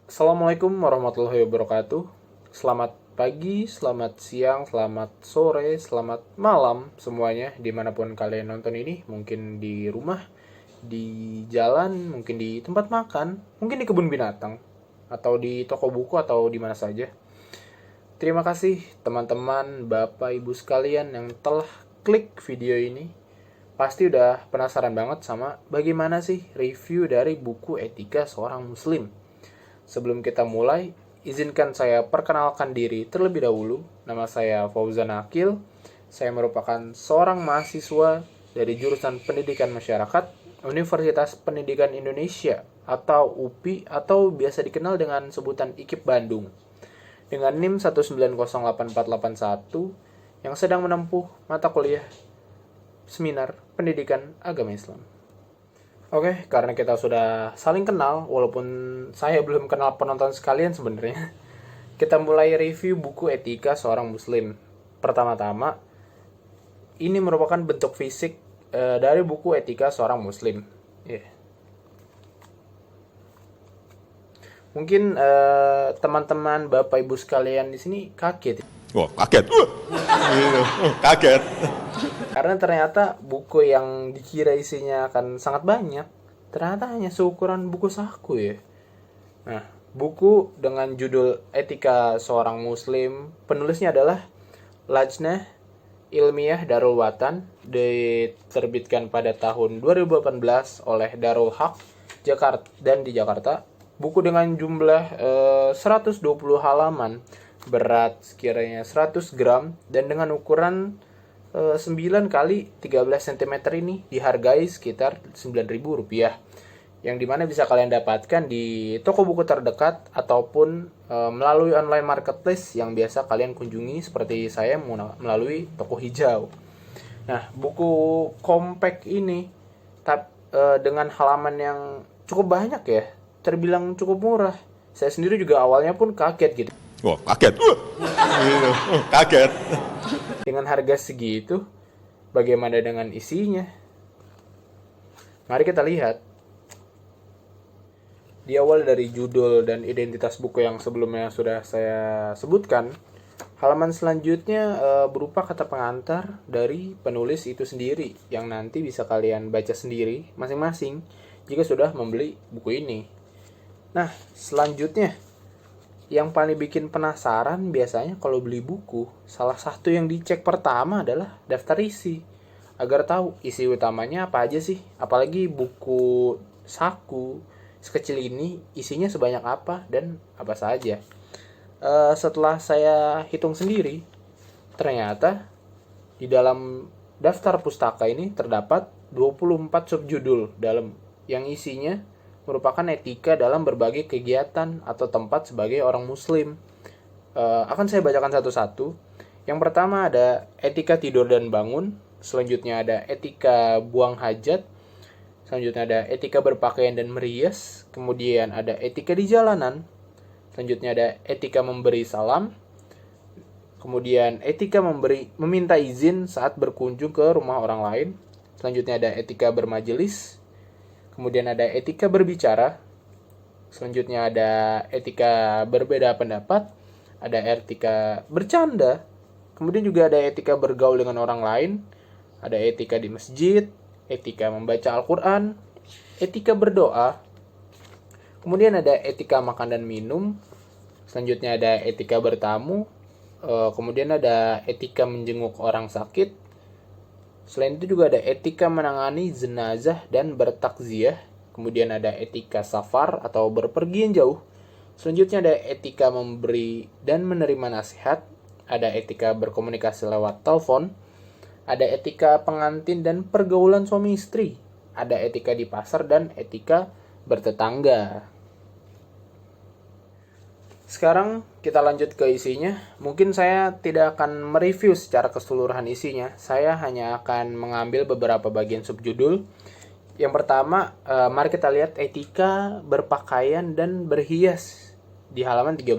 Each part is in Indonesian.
Assalamualaikum warahmatullahi wabarakatuh. Selamat pagi, selamat siang, selamat sore, selamat malam semuanya dimanapun kalian nonton ini. Mungkin di rumah, di jalan, mungkin di tempat makan, mungkin di kebun binatang, atau di toko buku, atau di mana saja. Terima kasih teman-teman, bapak, ibu sekalian yang telah klik video ini. Pasti udah penasaran banget sama bagaimana sih review dari buku Etika Seorang Muslim. Sebelum kita mulai, izinkan saya perkenalkan diri terlebih dahulu. Nama saya Fauzan Akil. Saya merupakan seorang mahasiswa dari jurusan Pendidikan Masyarakat Universitas Pendidikan Indonesia atau UPI atau biasa dikenal dengan sebutan IKIP Bandung. Dengan NIM 1908481 yang sedang menempuh mata kuliah Seminar Pendidikan Agama Islam. Oke, karena kita sudah saling kenal, walaupun saya belum kenal penonton sekalian sebenarnya, kita mulai review buku Etika Seorang Muslim. Pertama-tama, ini merupakan bentuk fisik dari buku Etika Seorang Muslim. Mungkin teman-teman, bapak ibu sekalian di sini kaget. Wah, kaget. Kaget. Karena ternyata buku yang dikira isinya akan sangat banyak, ternyata hanya seukuran buku saku ya. Nah, buku dengan judul Etika Seorang Muslim, penulisnya adalah Lajnah Ilmiah Darul Watan, diterbitkan pada tahun 2018 oleh Darul Haq Jakarta dan di Jakarta. Buku dengan jumlah 120 halaman, berat sekiranya 100 gram, dan dengan ukuran 9 kali 13 cm ini dihargai sekitar Rp9.000, yang dimana bisa kalian dapatkan di toko buku terdekat ataupun melalui online marketplace yang biasa kalian kunjungi seperti saya melalui toko hijau. Nah, buku compact ini dengan halaman yang cukup banyak ya, terbilang cukup murah. Saya sendiri juga awalnya pun kaget gitu. Wah, kaget. Kaget. Dengan harga segitu, bagaimana dengan isinya? Mari kita lihat. Di awal dari judul dan identitas buku yang sebelumnya sudah saya sebutkan, halaman selanjutnya berupa kata pengantar dari penulis itu sendiri, yang nanti bisa kalian baca sendiri masing-masing jika sudah membeli buku ini. Nah, selanjutnya, yang paling bikin penasaran biasanya kalau beli buku, salah satu yang dicek pertama adalah daftar isi, agar tahu isi utamanya apa aja sih. Apalagi buku saku sekecil ini isinya sebanyak apa dan apa saja. Setelah saya hitung sendiri, ternyata di dalam daftar pustaka ini terdapat 24 subjudul dalam yang isinya merupakan etika dalam berbagai kegiatan atau tempat sebagai orang muslim. Akan saya bacakan satu-satu. Yang pertama ada etika tidur dan bangun. Selanjutnya ada etika buang hajat. Selanjutnya ada etika berpakaian dan merias. Kemudian ada etika di jalanan. Selanjutnya ada etika memberi salam. Kemudian etika meminta izin saat berkunjung ke rumah orang lain. Selanjutnya ada etika bermajelis. Kemudian ada etika berbicara. Selanjutnya ada etika berbeda pendapat. Ada etika bercanda. Kemudian juga ada etika bergaul dengan orang lain. Ada etika di masjid. Etika membaca Al-Quran. Etika berdoa. Kemudian ada etika makan dan minum. Selanjutnya ada etika bertamu. Kemudian ada etika menjenguk orang sakit. Selain itu juga ada etika menangani jenazah dan bertakziah. Kemudian ada etika safar atau berpergian jauh. Selanjutnya ada etika memberi dan menerima nasihat. Ada etika berkomunikasi lewat telepon. Ada etika pengantin dan pergaulan suami istri. Ada etika di pasar dan etika bertetangga. Sekarang kita lanjut ke isinya. Mungkin saya tidak akan mereview secara keseluruhan isinya. Saya hanya akan mengambil beberapa bagian subjudul. Yang pertama, mari kita lihat etika berpakaian dan berhias di halaman 13.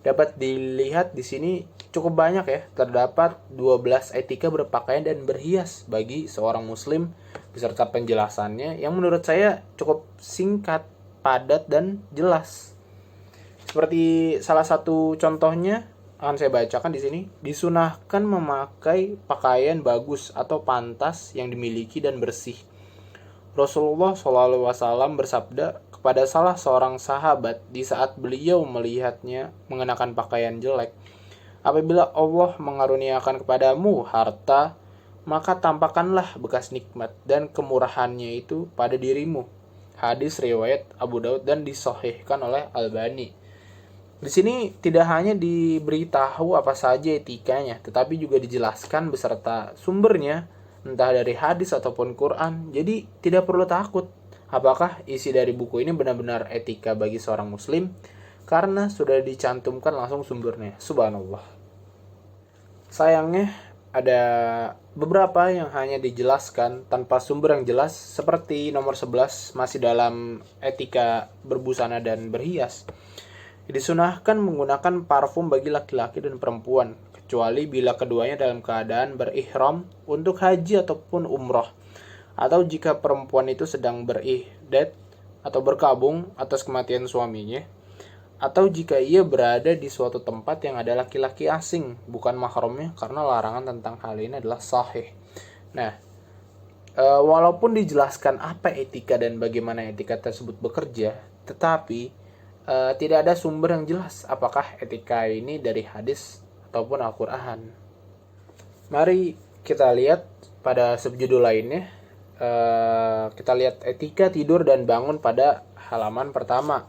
Dapat dilihat di sini cukup banyak ya. Terdapat 12 etika berpakaian dan berhias bagi seorang muslim beserta penjelasannya yang menurut saya cukup singkat, padat, dan jelas. Seperti salah satu contohnya akan saya bacakan di sini. Disunahkan memakai pakaian bagus atau pantas yang dimiliki dan bersih. Rasulullah SAW bersabda kepada salah seorang sahabat di saat beliau melihatnya mengenakan pakaian jelek, apabila Allah mengaruniakan kepadamu harta, maka tampakkanlah bekas nikmat dan kemurahannya itu pada dirimu. Hadis riwayat Abu Daud dan disahihkan oleh Albani. Di sini tidak hanya diberitahu apa saja etikanya, tetapi juga dijelaskan beserta sumbernya, entah dari hadis ataupun Quran. Jadi tidak perlu takut apakah isi dari buku ini benar-benar etika bagi seorang muslim, karena sudah dicantumkan langsung sumbernya. Subhanallah. Sayangnya ada beberapa yang hanya dijelaskan tanpa sumber yang jelas, seperti nomor 11 masih dalam etika berbusana dan berhias. Disunahkan menggunakan parfum bagi laki-laki dan perempuan, kecuali bila keduanya dalam keadaan berihram untuk haji ataupun umroh, atau jika perempuan itu sedang berihdat atau berkabung atas kematian suaminya, atau jika ia berada di suatu tempat yang ada laki-laki asing bukan mahramnya, karena larangan tentang hal ini adalah sahih. Nah, walaupun dijelaskan apa etika dan bagaimana etika tersebut bekerja, tetapi tidak ada sumber yang jelas apakah etika ini dari hadis ataupun Al-Quran. Mari kita lihat pada subjudul lainnya. Kita lihat etika tidur dan bangun pada halaman pertama.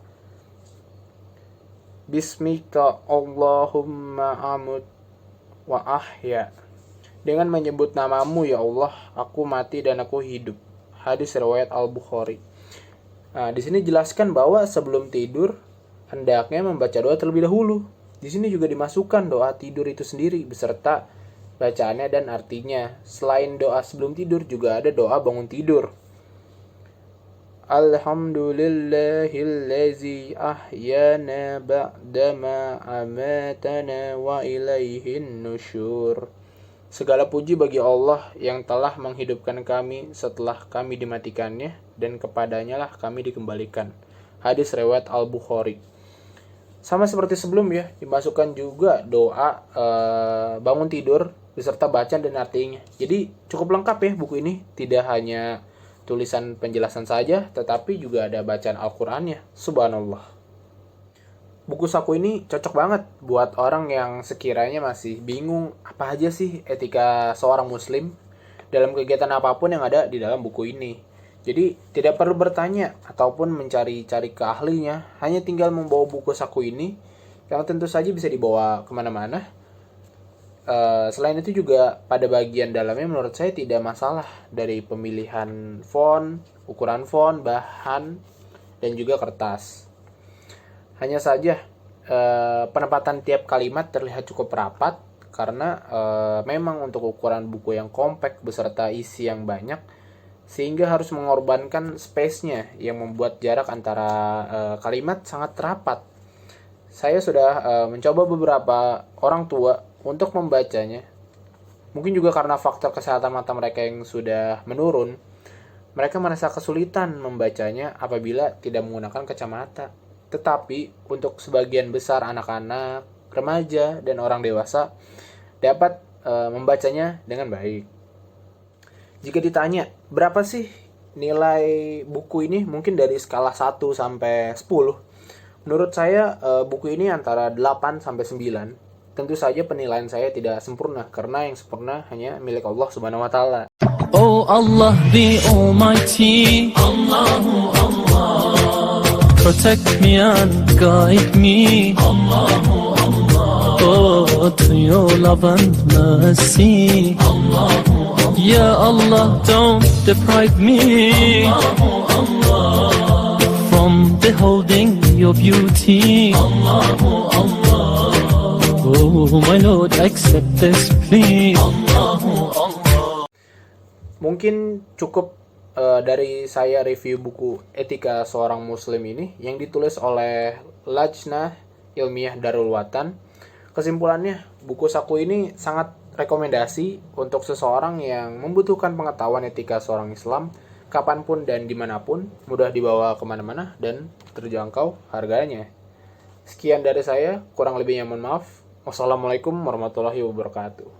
Bismika Allahumma amut wa ahya. Dengan menyebut namamu ya Allah, aku mati dan aku hidup. Hadis riwayat Al-Bukhari. Nah, di sini jelaskan bahwa sebelum tidur hendaknya membaca doa terlebih dahulu. Di sini juga dimasukkan doa tidur itu sendiri beserta bacaannya dan artinya. Selain doa sebelum tidur juga ada doa bangun tidur. Alhamdulillahillazi ahyana ba'dama amatana wa ilaihin nusyur. Segala puji bagi Allah yang telah menghidupkan kami setelah kami dimatikannya, dan kepadanya lah kami dikembalikan. Hadis riwayat Al-Bukhari. Sama seperti sebelum ya, dimasukkan juga doa bangun tidur beserta bacaan dan artinya. Jadi cukup lengkap ya buku ini, tidak hanya tulisan penjelasan saja, tetapi juga ada bacaan Al-Qur'annya. Subhanallah. Buku saku ini cocok banget buat orang yang sekiranya masih bingung apa aja sih etika seorang muslim dalam kegiatan apapun yang ada di dalam buku ini. Jadi tidak perlu bertanya ataupun mencari-cari ke ahlinya, hanya tinggal membawa buku saku ini yang tentu saja bisa dibawa kemana-mana. Selain itu juga pada bagian dalamnya menurut saya tidak masalah dari pemilihan font, ukuran font, bahan, dan juga kertas. Hanya saja penempatan tiap kalimat terlihat cukup rapat karena memang untuk ukuran buku yang kompak beserta isi yang banyak, sehingga harus mengorbankan space-nya yang membuat jarak antara kalimat sangat rapat. Saya sudah mencoba beberapa orang tua untuk membacanya. Mungkin juga karena faktor kesehatan mata mereka yang sudah menurun, mereka merasa kesulitan membacanya apabila tidak menggunakan kacamata. Tetapi untuk sebagian besar anak-anak, remaja, dan orang dewasa dapat membacanya dengan baik. Jika ditanya, berapa sih nilai buku ini? Mungkin dari skala 1 sampai 10. Menurut saya buku ini antara 8 sampai 9. Tentu saja penilaian saya tidak sempurna, karena yang sempurna hanya milik Allah Subhanahu wa taala. Oh Allah the Almighty, Allahu Allah, protect me and guide me, Allahu Allah, oh to your love and mercy, Allahu Allah, Ya Allah don't deprive me, Allahu Allah, from beholding your beauty, Allahu Allah. Oh my Lord, accept this plea. Mungkin cukup dari saya review buku Etika Seorang Muslim ini yang ditulis oleh Lajnah Ilmiah Darul Watan. Kesimpulannya, buku saku ini sangat rekomendasi untuk seseorang yang membutuhkan pengetahuan etika seorang Islam kapanpun dan dimanapun, mudah dibawa kemana-mana dan terjangkau harganya. Sekian dari saya, kurang lebihnya mohon maaf. Wassalamualaikum warahmatullahi wabarakatuh.